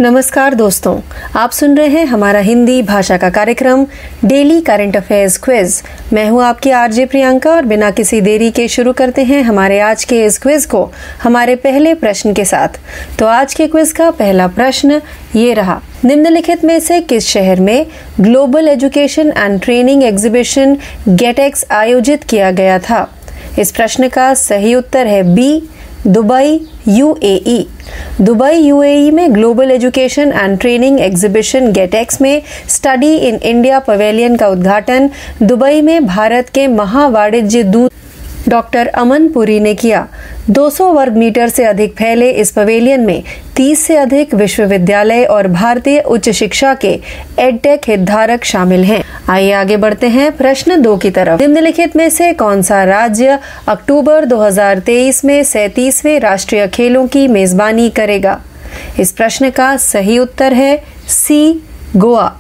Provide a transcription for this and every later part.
नमस्कार दोस्तों, आप सुन रहे हैं हमारा हिंदी भाषा का कार्यक्रम डेली करंट अफेयर्स क्विज। मैं हूं आपकी आरजे प्रियंका और बिना किसी देरी के शुरू करते हैं हमारे आज के इस क्विज को हमारे पहले प्रश्न के साथ। तो आज के क्विज का पहला प्रश्न ये रहा, निम्नलिखित में से किस शहर में global education and training exhibition GETEX आयोजित किया गया था? इस प्रश्न का सही उत्तर है B, Dubai, UAE. Dubai UAE में global education and training exhibition GETEX में स्टडी इन इंडिया पवेलियन का उद्घाटन दुबई में भारत के महावाणिज्य दूत डॉक्टर अमन पुरी ने किया। 200 वर्ग मीटर से अधिक फैले इस पवेलियन में 30 से अधिक विश्वविद्यालय और भारतीय उच्च शिक्षा के एडटेक हितधारक शामिल हैं। आइए आगे बढ़ते हैं प्रश्न 2 की तरफ। निम्नलिखित में से कौन सा राज्य अक्टूबर 2023 में 37वें राष्ट्रीय खेलों की मेजबानी करेगा? इस प्रश्न का सही उत्तर है सी, गोवा।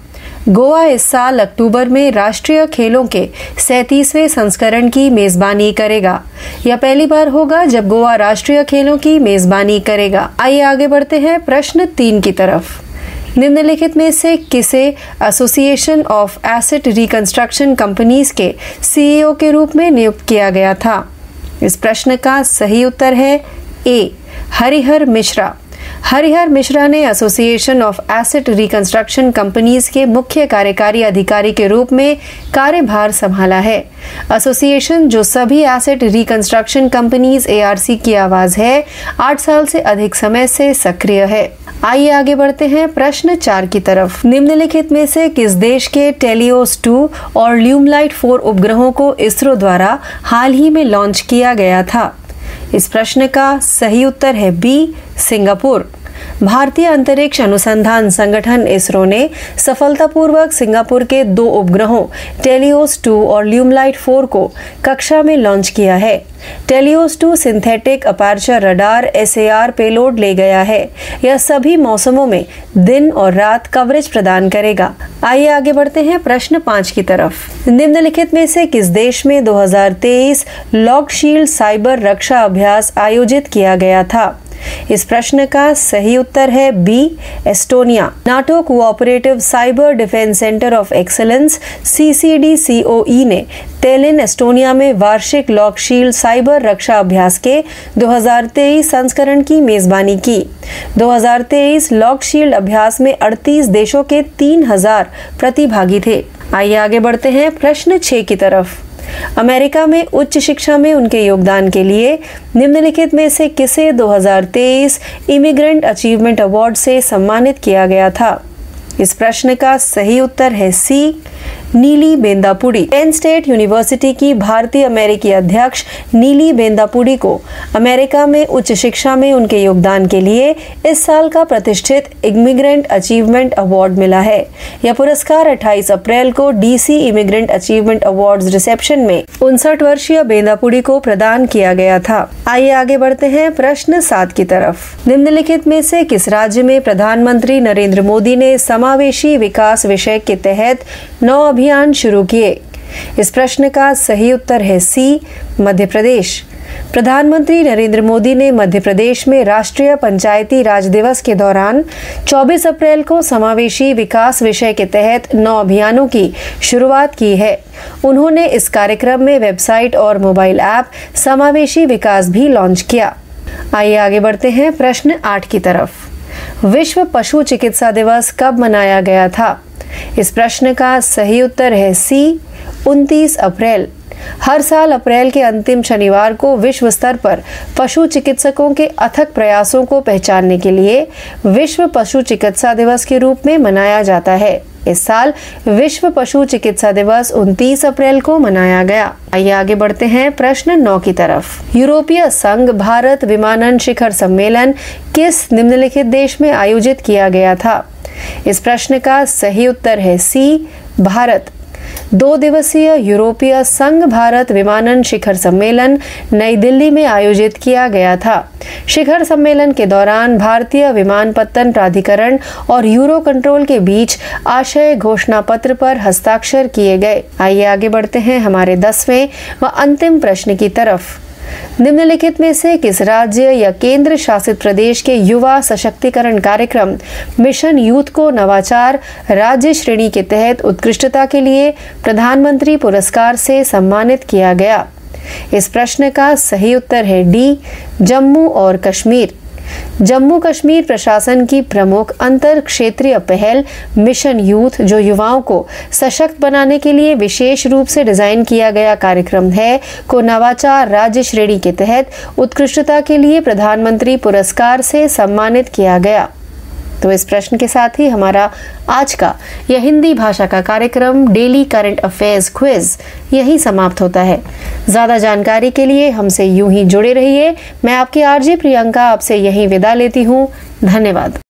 गोवा इस साल अक्टूबर में राष्ट्रीय खेलों के 37वें संस्करण की मेजबानी करेगा। यह पहली बार होगा जब गोवा राष्ट्रीय खेलों की मेजबानी करेगा। आइए आगे बढ़ते हैं प्रश्न 3 की तरफ। निम्नलिखित में से किसे association of asset reconstruction companies के सीईओ के रूप में नियुक्त किया गया था? इस प्रश्न का सही उत्तर है ए, हरिहर मिश्रा। हरिहर मिश्रा ने association of asset reconstruction companies के मुख्य कार्यकारी अधिकारी के रूप में कार्यभार संभाला है। एसोसिएशन, जो सभी एसेट रिकंस्ट्रक्शन कंपनीज एआरसी की आवाज है, 8 साल से अधिक समय से सक्रिय है। आइए आगे बढ़ते हैं प्रश्न 4 की तरफ। निम्नलिखित में से किस देश के टेलियोस 2 और ल्यूमलाइट 4 उपग्रहों को इसरो द्वारा हाल ही में लॉन्च किया गया था? इस प्रश्न का सही उत्तर है बी, सिंगापुर। भारतीय अंतरिक्ष अनुसंधान संगठन इसरो ने सफलतापूर्वक सिंगापुर के 2 उपग्रहों टेलियोस 2 और ल्यूमलाइट 4 को कक्षा में लॉन्च किया है। Teleost 2 synthetic aperture radar SAR payload ले गया है। यह सभी मौसमों में दिन और रात कवरेज प्रदान करेगा। आइए आगे बढ़ते हैं प्रश्न 5 की तरफ। निम्नलिखित में से किस देश में 2023 लॉकशील्ड साइबर रक्षा अभ्यास आयोजित किया गया था? इस प्रश्न का सही उत्तर है B, Estonia. NATO cooperative cyber defence centre of excellence CCDCOE ने तेलिन, एस्टोनिया में वार्षिक लॉकशील्ड साइबर रक्षा अभ्यास के 2023 संस्करण की मेजबानी की। 2023 लॉकशील्ड अभ्यास में 38 देशों के 3000 प्रतिभागी थे। आइए आगे बढ़ते हैं प्रश्न 6 की तरफ। अमेरिका में उच्च शिक्षा में उनके योगदान के लिए निम्नलिखित में से किसे 2023 इमिग्रेंट अचीवमेंट अवार्ड से सम्मानित किया गया था? इस प्रश्न का सही उत्तर है सी, नीली बेंदापुडी। पेन स्टेट यूनिवर्सिटी की भारतीय अमेरिकी अध्यक्ष नीली बेंदापुडी को अमेरिका में उच्च शिक्षा में उनके योगदान के लिए इस साल का प्रतिष्ठित इमिग्रेंट अचीवमेंट अवार्ड मिला है। यह पुरस्कार 28 अप्रैल को DC immigrant achievement awards reception में 59 वर्षीय बेंदापुडी को प्रदान किया गया था। आइए आगे बढ़ते हैं प्रश्न 7 की तरफ। निम्नलिखित में से किस राज्य में प्रधानमंत्री नरेंद्र मोदी ने समावेशी विकास विषय के तहत 9 अभियान शुरू किए? इस प्रश्न का सही उत्तर है सी, मध्य प्रदेश। प्रधानमंत्री नरेंद्र मोदी ने मध्य प्रदेश में राष्ट्रीय पंचायती राज दिवस के दौरान 24 अप्रैल को समावेशी विकास विषय के तहत 9 अभियानों की शुरुआत की है। उन्होंने इस कार्यक्रम में वेबसाइट और मोबाइल ऐप समावेशी विकास भी लॉन्च किया। आइए आगे बढ़ते हैं प्रश्न 8 की तरफ। विश्व पशु चिकित्सा दिवस कब मनाया गया था? इस प्रश्न का सही उत्तर है सी, 29 अप्रैल। हर साल अप्रैल के अंतिम शनिवार को विश्व स्तर पर पशु चिकित्सकों के अथक प्रयासों को पहचानने के लिए विश्व पशु चिकित्सा दिवस के रूप में मनाया जाता है। इस साल विश्व पशु चिकित्सा दिवस 29 अप्रैल को मनाया गया। आइए आगे बढ़ते हैं प्रश्न 9 की तरफ। यूरोपीय संघ भारत विमानन शिखर सम्मेलन किस निम्नलिखित देश में आयोजित किया गया था? इस प्रश्न का सही उत्तर है सी, भारत। 2 दिवसीय यूरोपीय संघ भारत विमानन शिखर सम्मेलन नई दिल्ली में आयोजित किया गया था। शिखर सम्मेलन के दौरान भारतीय विमानपत्तन प्राधिकरण और यूरो कंट्रोल के बीच आशय घोषणा पत्र पर हस्ताक्षर किए गए। आइए आगे बढ़ते हैं हमारे 10वें व अंतिम प्रश्न की तरफ। निम्नलिखित में से किस राज्य या केंद्र शासित प्रदेश के युवा सशक्तिकरण कार्यक्रम मिशन यूथ को नवाचार राज्य श्रेणी के तहत उत्कृष्टता के लिए प्रधानमंत्री पुरस्कार से सम्मानित किया गया? इस प्रश्न का सही उत्तर है डी, जम्मू और कश्मीर। जम्मू कश्मीर प्रशासन की प्रमुख अंतर क्षेत्रीय पहल मिशन यूथ, जो युवाओं को सशक्त बनाने के लिए विशेष रूप से डिजाइन किया गया कार्यक्रम है, को नवाचार राज्य श्रेणी के तहत उत्कृष्टता के लिए प्रधानमंत्री पुरस्कार से सम्मानित किया गया। तो इस प्रश्न के साथ ही हमारा आज का यह हिंदी भाषा का कार्यक्रम डेली करंट अफेयर्स क्विज यही समाप्त होता है। ज्यादा जानकारी के लिए हमसे यूं ही जुड़े रहिए। मैं आपकी आरजे प्रियंका आपसे यही विदा लेती हूं। धन्यवाद।